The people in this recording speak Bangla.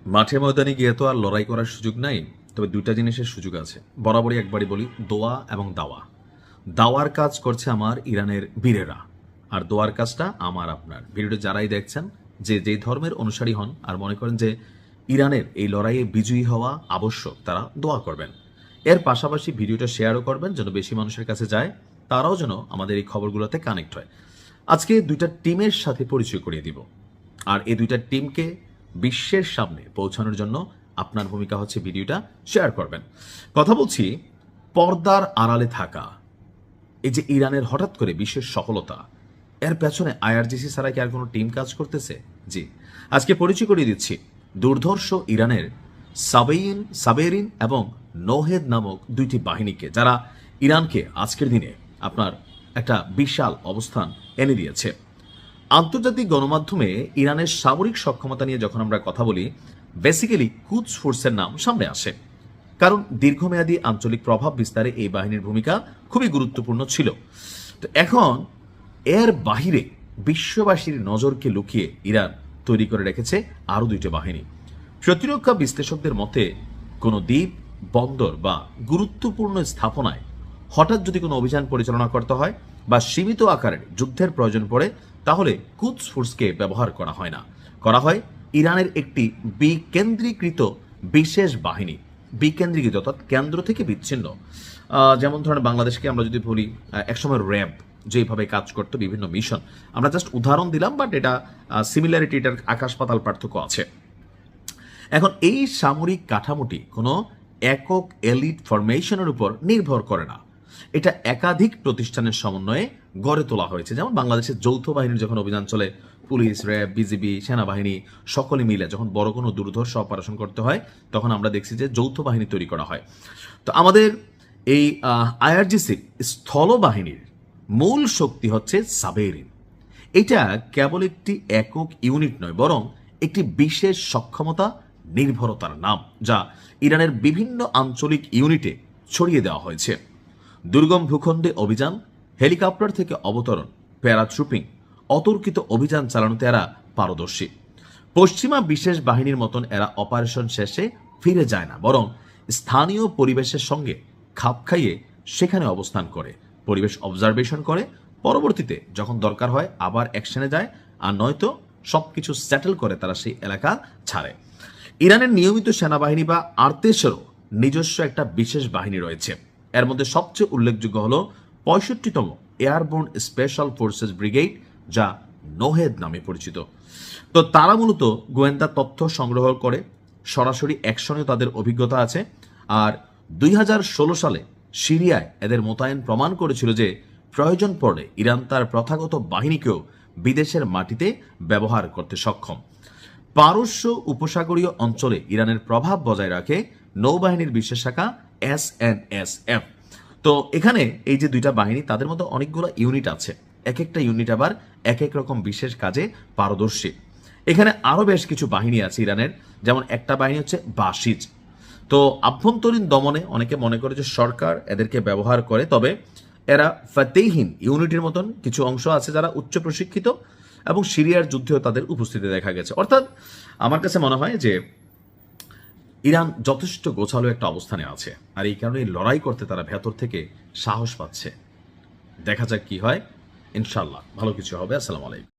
মাঠে ময়দানে গিয়ে তো আর লড়াই করার সুযোগ নাই, তবে দুইটা জিনিসের সুযোগ আছে। বরাবরই একবারই বলি, দোয়া এবং দাওয়া। দাওয়ার কাজ করছে আমার ইরানের বীরেরা, আর দোয়ার কাজটা আমার আপনার। ভিডিওটা যারাই দেখছেন, যে যেই ধর্মের অনুসারী হন আর মনে করেন যে ইরানের এই লড়াইয়ে বিজয়ী হওয়া আবশ্যক, তারা দোয়া করবেন। এর পাশাপাশি ভিডিওটা শেয়ারও করবেন যেন বেশি মানুষের কাছে যায়, তারাও যেন আমাদের এই খবরগুলোতে কানেক্ট হয়। আজকে দুইটা টিমের সাথে পরিচয় করিয়ে দিব, আর এই দুইটা টিমকে বিশ্বের সামনে পৌঁছানোর জন্য আপনার ভূমিকা হচ্ছে ভিডিওটা শেয়ার করবেন। কথা বলছি পর্দার আড়ালে থাকা এই যে ইরানের হঠাৎ করে বিশ্বের সফলতা, এর পেছনে আইআরজিসি ছাড়া কি আর কোনো টিম কাজ করতেছে? জি, আজকে পরিচয় করিয়ে দিচ্ছি দুর্ধর্ষ ইরানের সাবেরিন এবং নোহেদ নামক দুইটি বাহিনীকে, যারা ইরানকে আজকের দিনে আপনার একটা বিশাল অবস্থান এনে দিয়েছে। আন্তর্জাতিক গণমাধ্যমে ইরানের সামরিক সক্ষমতা নিয়ে যখন আমরা কথা বলি, বেসিক্যালি কুদস ফোর্সের নাম সামনে আসে, কারণ দীর্ঘমেয়াদী আঞ্চলিক প্রভাব বিস্তারে এই বাহিনীর ভূমিকা খুবই গুরুত্বপূর্ণ ছিল। তো এখন এর বাহিরে বিশ্ববাসীর নজরকে লুকিয়ে ইরান তৈরি করে রেখেছে আরও দুইটি বাহিনী। প্রতিরক্ষা বিশ্লেষকদের মতে কোনো দ্বীপ, বন্দর বা গুরুত্বপূর্ণ স্থাপনায় হঠাৎ যদি কোনো অভিযান পরিচালনা করতে হয় বা সীমিত আকারের যুদ্ধের প্রয়োজন পড়ে, তাহলে কুদস ফোর্সকে ব্যবহার করা হয় না, করা হয় ইরানের একটি বিকেন্দ্রীকৃত বিশেষ বাহিনী। বিকেন্দ্রীকৃত অর্থাৎ কেন্দ্র থেকে বিচ্ছিন্ন। যেমন ধরেন বাংলাদেশকে আমরা যদি বলি, একসময় র্যাব যেভাবে কাজ করতো বিভিন্ন মিশন, আমরা জাস্ট উদাহরণ দিলাম, বাট এটা সিমিলারিটি, এটার আকাশ পাতাল পার্থক্য আছে। এখন এই সামরিক কাঠামোটি কোনো একক এলিট ফরমেশনের উপর নির্ভর করে না, এটা একাধিক প্রতিষ্ঠানের সমন্বয়ে গড়ে তোলা হয়েছে। যেমন বাংলাদেশের যৌথ বাহিনীর যখন অভিযান চলে, পুলিশ, র্যাব, বিজিবি, সেনাবাহিনী সকলে মিলে যখন বড় কোনো দুর্ধর্ষ অপারেশন করতে হয়, তখন আমরা দেখছি যে যৌথ বাহিনী তৈরি করা হয়। তো আমাদের এই আইআরজিসির স্থলবাহিনীর মূল শক্তি হচ্ছে সাবেরিন। এটা কেবল একটি একক ইউনিট নয়, বরং একটি বিশেষ সক্ষমতা, নির্ভরতার নাম, যা ইরানের বিভিন্ন আঞ্চলিক ইউনিটে ছড়িয়ে দেওয়া হয়েছে। দুর্গম ভূখণ্ডে অভিযান, হেলিকপ্টার থেকে অবতরণ, প্যারাট্রুপিং, অতর্কিত অভিযান চালানোতে এরা পারদর্শী। পশ্চিমা বিশেষ বাহিনীর মতন এরা অপারেশন শেষে ফিরে যায় না, বরং স্থানীয় পরিবেশের সঙ্গে খাপ খাইয়ে সেখানে অবস্থান করে, পরিবেশ অবজারভেশন করে, পরবর্তীতে যখন দরকার হয় আবার অ্যাকশনে যায়, আর নয়তো সবকিছু সেটেল করে তারা সেই এলাকা ছাড়ে। ইরানের নিয়মিত সেনাবাহিনী বা আর্তেসেরও নিজস্ব একটা বিশেষ বাহিনী রয়েছে। এর মধ্যে সবচেয়ে উল্লেখযোগ্য হল 65তম এয়ারবোর্ন স্পেশাল ফোর্সেস ব্রিগেড, যা নোহেদ নামে পরিচিত। তো তারা মূলত গোয়েন্দা তথ্য সংগ্রহ করে, সরাসরি অ্যাকশনে তাদের অভিজ্ঞতা আছে। আর 2016 সালে সিরিয়ায় এদের মোতায়েন প্রমাণ করেছিল যে প্রয়োজন পড়লে ইরান তার প্রথাগত বাহিনীকেও বিদেশের মাটিতে ব্যবহার করতে সক্ষম। পারস্য উপসাগরীয় অঞ্চলে ইরানের প্রভাব বজায় রাখে নৌবাহিনীর বিশেষ শাখা SNSF। তো এখানে এই যে দুইটা বাহিনী, তাদের মধ্যে অনেকগুলো ইউনিট আছে, এক একটা ইউনিট আবার এক এক রকম বিশেষ কাজে পারদর্শী। এখানে আরো বেশ কিছু বাহিনী আছে ইরানের, যেমন একটা বাহিনী হচ্ছে বাসিজ। তো আভ্যন্তরীণ দমনে অনেকে মনে করে যে সরকার এদেরকে ব্যবহার করে, তবে এরা ফাতেহিন ইউনিটের মতন কিছু অংশ আছে যারা উচ্চ প্রশিক্ষিত, এবং সিরিয়ার যুদ্ধেও তাদের উপস্থিতি দেখা গেছে। অর্থাৎ আমার কাছে মনে হয় যে ইরান যথেষ্ট গোছালো একটা অবস্থানে আছে, আর এই কারণে লড়াই করতে তারা ভেতর থেকে সাহস পাচ্ছে। দেখা যাক কি হয়, ইনশাল্লাহ ভালো কিছু হবে। আসসালামু আলাইকুম।